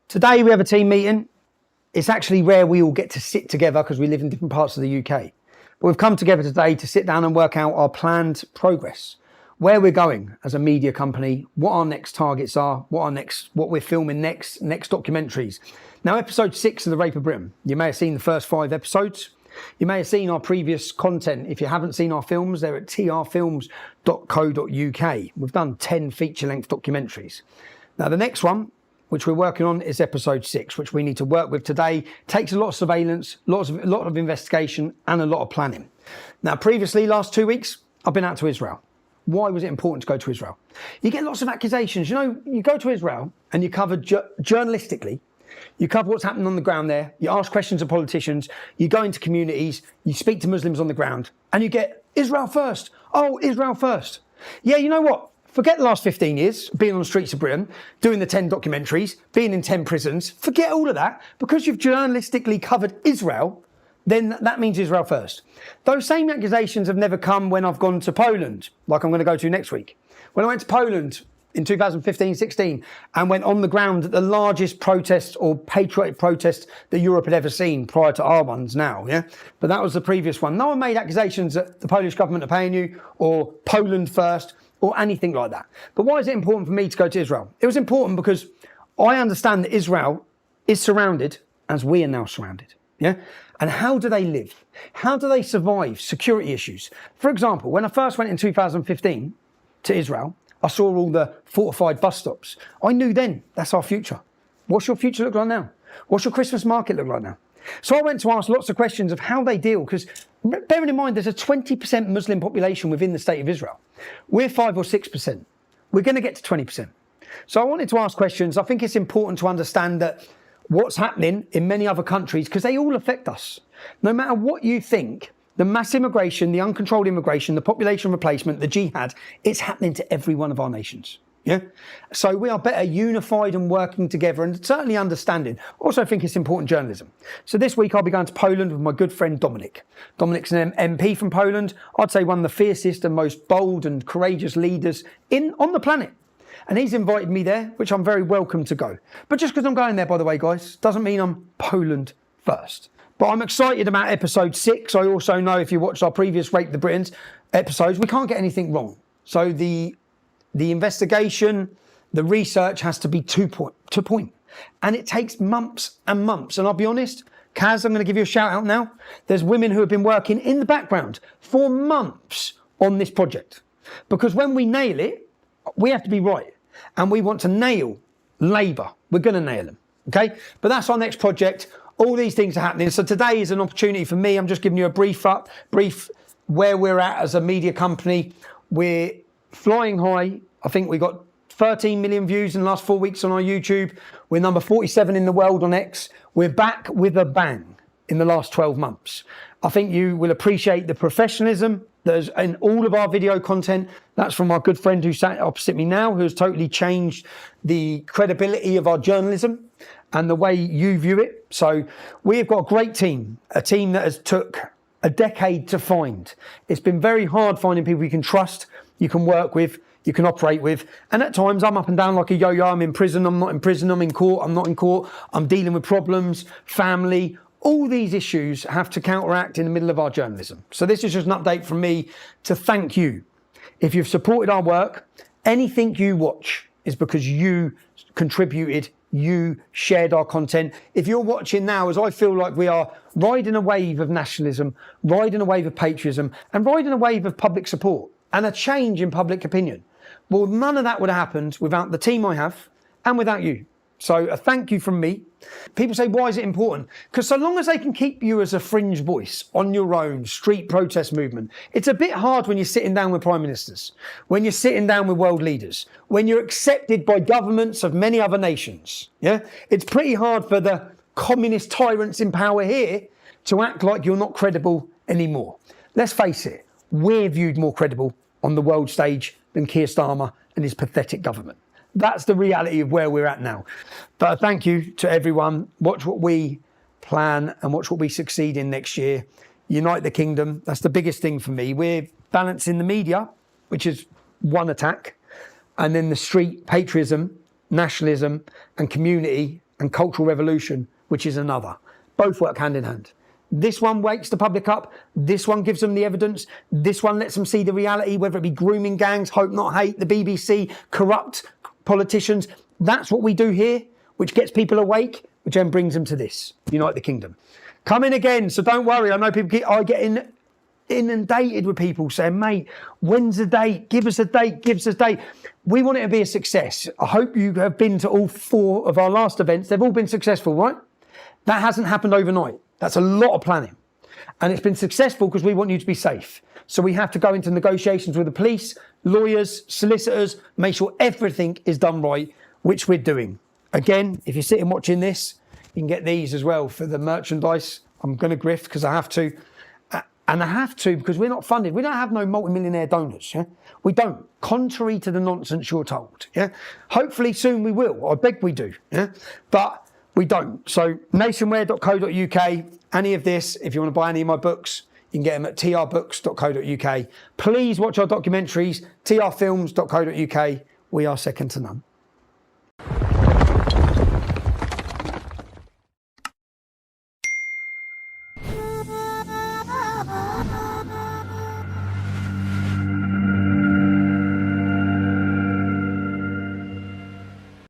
Today we have a team meeting. It's actually rare we all get to sit together because we live in different parts of the UK. But we've come together today to sit down and work out our planned progress, where we're going as a media company, what our next targets are, what we're filming next documentaries. Now, episode 6 of The Rape of Britain. You may have seen the first 5 episodes. You may have seen our previous content. If you haven't seen our films, they're at trfilms.co.uk. We've done 10 feature-length documentaries. Now, the next one, which we're working on, is episode 6, which we need to work with today. Takes a lot of surveillance, a lot of investigation, and a lot of planning. Now, previously, last 2 weeks, I've been out to Israel. Why was it important to go to Israel? You get lots of accusations. You know, you go to Israel and you cover journalistically, you cover what's happening on the ground there, you ask questions of politicians, you go into communities, you speak to Muslims on the ground, and you get Israel first. Oh, Israel first. Yeah, you know what? Forget the last 15 years, being on the streets of Britain, doing the 10 documentaries, being in 10 prisons. Forget all of that. Because you've journalistically covered Israel, then that means Israel first. Those same accusations have never come when I've gone to Poland, like I'm going to go to next week. When I went to Poland in 2015-16 and went on the ground at the largest protest or patriotic protest that Europe had ever seen prior to our ones now, yeah? But that was the previous one. No one made accusations that the Polish government are paying you or Poland first or anything like that. But why is it important for me to go to Israel? It was important because I understand that Israel is surrounded as we are now surrounded, yeah? And how do they live? How do they survive security issues? For example, when I first went in 2015 to Israel, I saw all the fortified bus stops. I knew then that's our future. What's your future look like now? What's your Christmas market look like now? So I went to ask lots of questions of how they deal, because bearing in mind there's a 20% Muslim population within the state of Israel. We're 5 or 6%. We're going to get to 20%. So I wanted to ask questions. I think it's important to understand that what's happening in many other countries, because they all affect us. No matter what you think, the mass immigration, the uncontrolled immigration, the population replacement, the jihad, it's happening to every one of our nations. Yeah. So we are better unified and working together and certainly understanding. Also, I think it's important journalism. So this week I'll be going to Poland with my good friend Dominic. Dominic's an MP from Poland. I'd say one of the fiercest and most bold and courageous leaders on the planet. And he's invited me there, which I'm very welcome to go. But just because I'm going there, by the way, guys, doesn't mean I'm Poland first. But I'm excited about episode 6. I also know if you watched our previous Rape the Britons episodes, we can't get anything wrong. So the investigation, the research has to be to point. And it takes months and months. And I'll be honest, Kaz, I'm going to give you a shout out now. There's women who have been working in the background for months on this project. Because when we nail it, we have to be right. And we want to nail Labour. We're going to nail them. Okay? But that's our next project. All these things are happening. So today is an opportunity for me. I'm just giving you a brief where we're at as a media company. We're flying high. I think we got 13 million views in the last 4 weeks on our YouTube. We're number 47 in the world on X. We're back with a bang in the last 12 months. I think you will appreciate the professionalism there's in all of our video content. That's from our good friend who sat opposite me now, who has totally changed the credibility of our journalism and the way you view it. So we've got a great team, a team that has took a decade to find. It's been very hard finding people you can trust, you can work with, you can operate with. And at times I'm up and down like a yo-yo. I'm in prison, I'm not in prison, I'm in court, I'm not in court. I'm dealing with problems, family. All these issues have to counteract in the middle of our journalism. So this is just an update from me to thank you. If you've supported our work, anything you watch is because you contributed, you shared our content. If you're watching now, as I feel like we are riding a wave of nationalism, riding a wave of patriotism, and riding a wave of public support and a change in public opinion, well, none of that would have happened without the team I have and without you. So a thank you from me. People say, why is it important? Because so long as they can keep you as a fringe voice on your own street protest movement, it's a bit hard when you're sitting down with prime ministers, when you're sitting down with world leaders, when you're accepted by governments of many other nations. Yeah, it's pretty hard for the communist tyrants in power here to act like you're not credible anymore. Let's face it, we're viewed more credible on the world stage than Keir Starmer and his pathetic government. That's the reality of where we're at now. But thank you to everyone. Watch what we plan and watch what we succeed in next year. Unite the kingdom. That's the biggest thing for me. We're balancing the media, which is one attack, and then the street patriotism, nationalism and community and Cultural Revolution, which is another. Both work hand in hand. This one wakes the public up. This one gives them the evidence. This one lets them see the reality, whether it be grooming gangs, Hope Not Hate, the BBC, corrupt politicians. That's what we do here, which gets people awake, which then brings them to this, Unite the Kingdom. Coming again, so don't worry. I know people are getting inundated with people saying, mate, when's the date? Give us a date, give us a date. We want it to be a success. I hope you have been to all 4 of our last events. They've all been successful, right? That hasn't happened overnight. That's a lot of planning. And it's been successful because we want you to be safe. So we have to go into negotiations with the police, lawyers, solicitors, make sure everything is done right, which we're doing. Again, if you're sitting watching this, you can get these as well for the merchandise. I'm going to grift because I have to. And I have to because we're not funded. We don't have no multimillionaire donors. Yeah? We don't, contrary to the nonsense you're told. Yeah? Hopefully soon we will. I beg we do. Yeah? But we don't. So nationwear.co.uk, any of this, if you want to buy any of my books, you can get them at trbooks.co.uk. Please watch our documentaries, trfilms.co.uk. We are second to none.